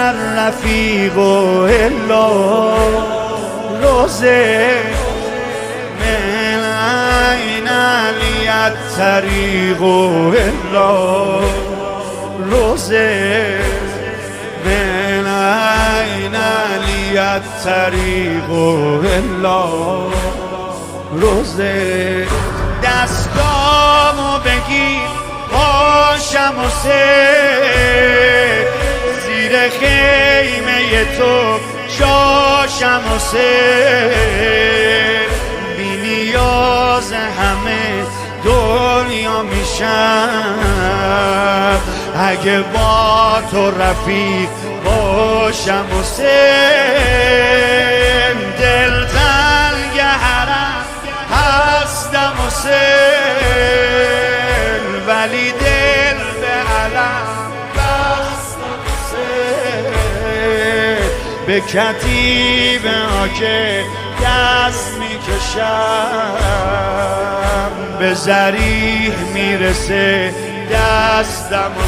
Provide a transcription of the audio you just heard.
الرفیق الا روزه من این علی الطریق الا روزه من این علی الطریق الا روزه دستامو بگیر پاشم و زیر خیمه تو شاشم و بی نیاز همه دنیا میشم اگه با تو رفیق باشم و دل تنگ حرم هستم و ولی دل به علم بستم به کتیب آکه دست میکشم به ذریح میرسه دستم و